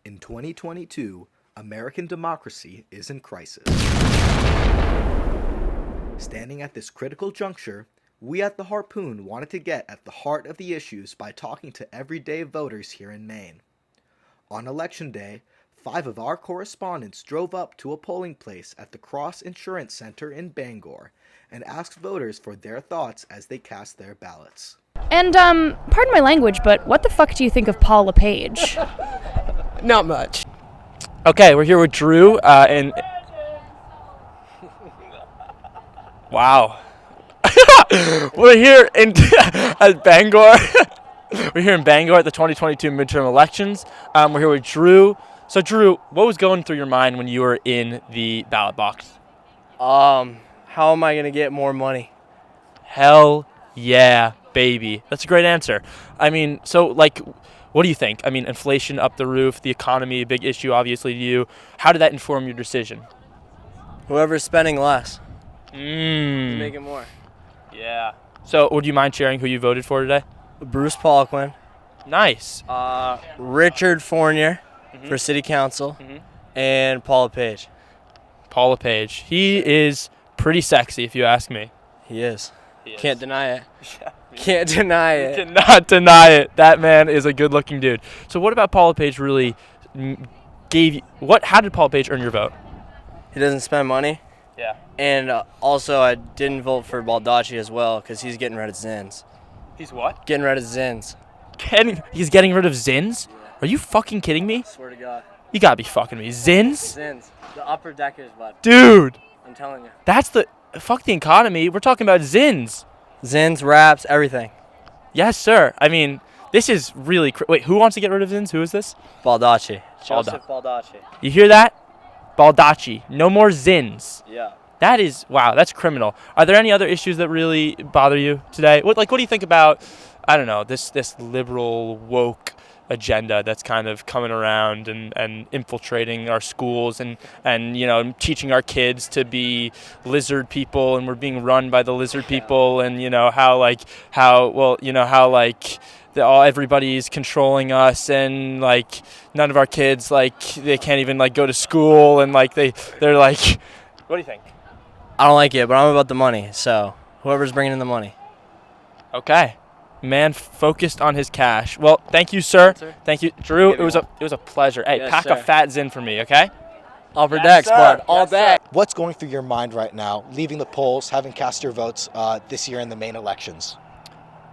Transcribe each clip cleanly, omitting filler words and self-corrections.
In 2022, American democracy is in crisis. Standing at this critical juncture, we at the Harpoon wanted to get at the heart of the issues by talking to everyday voters here in Maine. On Election Day, 5 of our correspondents drove up to a polling place at the Cross Insurance Center in Bangor and asked voters for their thoughts as they cast their ballots. And, pardon my language, but what the fuck do you think of Paul LePage? Not much. Okay, we're here with Drew, and... Wow. We're here in at Bangor. We're here in Bangor at the 2022 midterm elections. We're here with Drew. So, Drew, what was going through your mind when you were in the ballot box? How am I going to get more money? Hell yeah, baby. That's a great answer. I mean, so, like, what do you think? I mean, inflation up the roof, the economy, a big issue, obviously, to you. How did that inform your decision? Whoever's spending less. Make it more. Yeah. So, would you mind sharing who you voted for today? Bruce Paulquin. Nice. Richard Fournier for city council. And Paul LePage. Paul LePage. He is pretty sexy, if you ask me. He is. Can't deny it. Can't deny it. Cannot deny it. That man is a good-looking dude. So what about Paul LePage really gave you... How did Paul LePage earn your vote? He doesn't spend money. Yeah. And also, I didn't vote for Baldacci as well because he's getting rid of Zins. He's what? Getting rid of Zins. He's getting rid of Zins? Yeah. Are you fucking kidding me? Swear to God. You gotta be fucking me. Zins? Zins. The upper deckers, bud. Dude. I'm telling you. That's the... Fuck the economy. We're talking about Zins. Zins, wraps, everything. Yes, sir. I mean, this is really... Wait, who wants to get rid of Zins? Who is this? Baldacci. Joseph Baldacci. You hear that? Baldacci. No more Zins. Yeah. That is... Wow, that's criminal. Are there any other issues that really bother you today? What do you think about, I don't know, this liberal, woke agenda that's kind of coming around and infiltrating our schools and you know, teaching our kids to be lizard people, and we're being run by the lizard people, and you know how everybody's controlling us, and like none of our kids, like they can't even like go to school, and like they're like, what do you think? I don't like it, but I'm about the money, so whoever's bringing in the money. Okay. Man focused on his cash. Well, thank you, sir. Thank you, Drew. It was a pleasure. Hey, yes, pack sir. a fat Zin for me, okay? Upper decks, bud. All day. What's going through your mind right now, leaving the polls, having cast your votes this year in the Maine elections?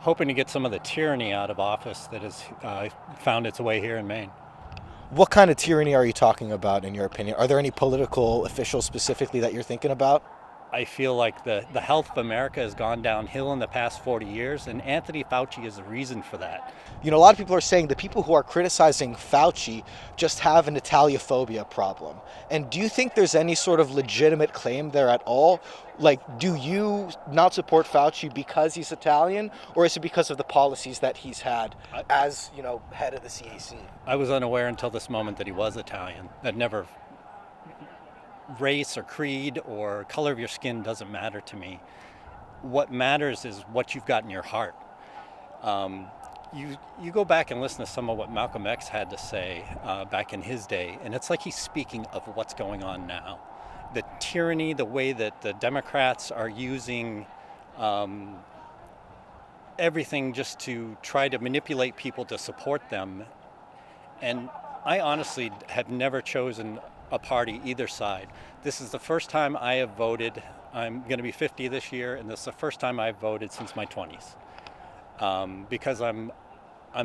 Hoping to get some of the tyranny out of office that has found its way here in Maine. What kind of tyranny are you talking about, in your opinion? Are there any political officials specifically that you're thinking about? I feel like the health of America has gone downhill in the past 40 years, and Anthony Fauci is the reason for that. You know, a lot of people are saying the people who are criticizing Fauci just have an Italiophobia problem. And do you think there's any sort of legitimate claim there at all? Like, do you not support Fauci because he's Italian, or is it because of the policies that he's had as, you know, head of the CAC? I was unaware until this moment that he was Italian. That never... Race or creed or color of your skin doesn't matter to me. What matters is what you've got in your heart. You go back and listen to some of what Malcolm X had to say back in his day, and it's like he's speaking of what's going on now. The tyranny, the way that the Democrats are using everything just to try to manipulate people to support them. And I honestly have never chosen a party either side. This is the first time I have voted. I'm going to be 50 this year, and this is the first time I've voted since my 20s. Because I'm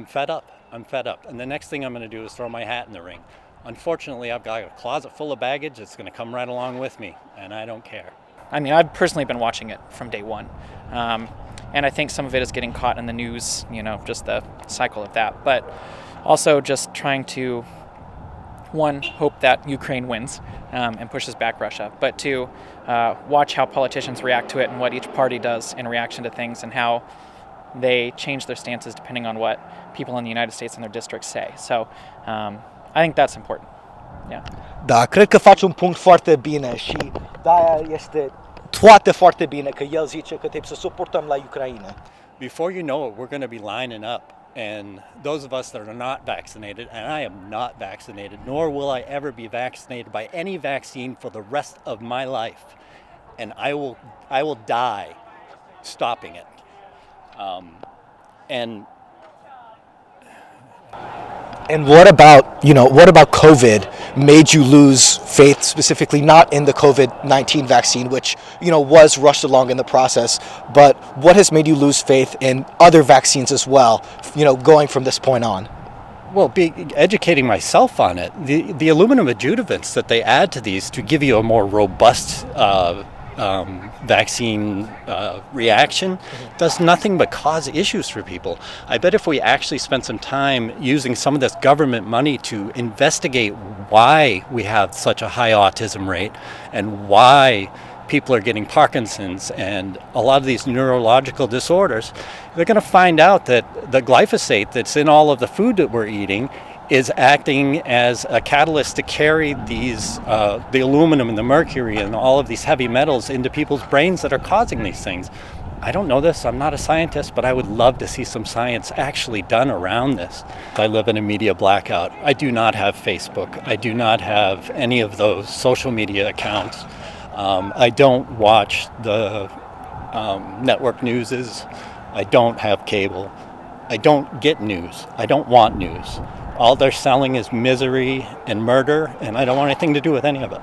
fed up. I'm fed up. And the next thing I'm going to do is throw my hat in the ring. Unfortunately, I've got a closet full of baggage that's going to come right along with me, and I don't care. I mean, I've personally been watching it from day one. And I think some of it is getting caught in the news, you know, just the cycle of that. But also just trying to, one, hope that Ukraine wins and pushes back Russia, but two, watch how politicians react to it and what each party does in reaction to things and how they change their stances depending on what people in the United States and their districts say. So I think that's important. Yeah. Da, cred că faci un punct foarte bine și de-aia este toate foarte bine că el zice că trebuie să suportăm la Ucraina. Before you know it, we're going to be lining up And those of us that are not vaccinated, and I am not vaccinated, nor will I ever be vaccinated by any vaccine for the rest of my life. And I will die stopping it. And what about COVID made you lose faith, specifically not in the COVID-19 vaccine, which, was rushed along in the process, but what has made you lose faith in other vaccines as well, going from this point on? Well, educating myself on it. The aluminum adjuvants that they add to these to give you a more robust vaccine reaction does nothing but cause issues for people. I bet if we actually spent some time using some of this government money to investigate why we have such a high autism rate and why people are getting Parkinson's and a lot of these neurological disorders, they're going to find out that the glyphosate that's in all of the food that we're eating is acting as a catalyst to carry these, the aluminum and the mercury and all of these heavy metals into people's brains that are causing these things. I don't know this, I'm not a scientist, but I would love to see some science actually done around this. I live in a media blackout. I do not have Facebook. I do not have any of those social media accounts. I don't watch the network newses. I don't have cable. I don't get news. I don't want news. All they're selling is misery and murder, and I don't want anything to do with any of it.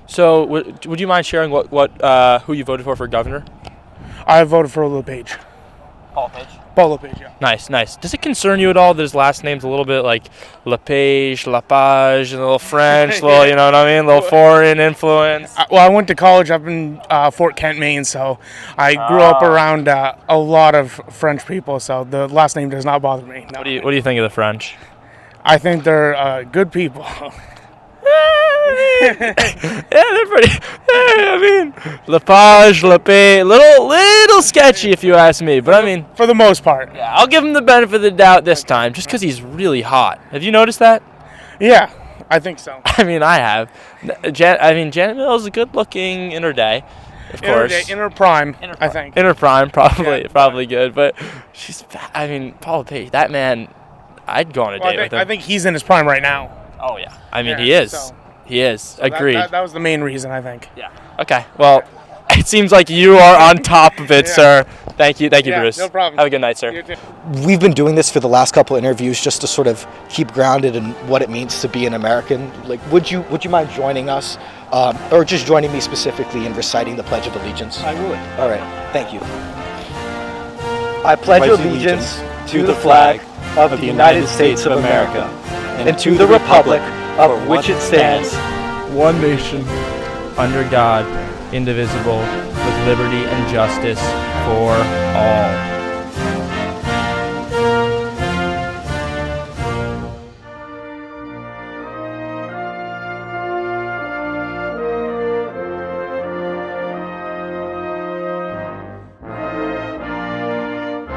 So, would you mind sharing who you voted for governor? I voted for LePage. Paul Page. Paul LePage, yeah. Nice. Does it concern you at all that his last name's a little bit like LePage, Lapage, and a little French, little, you know what I mean, a little foreign influence? I went to college up in Fort Kent, Maine, so I grew up around a lot of French people, so the last name does not bother me. No. What do you think of the French? I think they're good people. Yeah, they're pretty. I mean, Lepage, little sketchy if you ask me. But I mean, for the most part. Yeah, I'll give him the benefit of the doubt this time, just because he's really hot. Have you noticed that? Yeah, I think so. I mean, I have. Janet Mills is good looking in her day, of course. In her prime, I think. In her prime, probably good. But she's. I mean, Paul Lepage, that man. I'd go on a date with him. I think he's in his prime right now. Oh yeah. I mean, he is. So. He is. So agreed. That was the main reason, I think. Yeah. Okay. Well, it seems like you are on top of it, sir. Thank you, Bruce. No problem. Have a good night, sir. You too. We've been doing this for the last couple interviews just to sort of keep grounded in what it means to be an American. Like, would you mind joining us, or just joining me specifically in reciting the Pledge of Allegiance? I would. All right. Thank you. I pledge allegiance to the flag of the United States of America and to the republic of which it stands, one nation, under God, indivisible, with liberty and justice for all.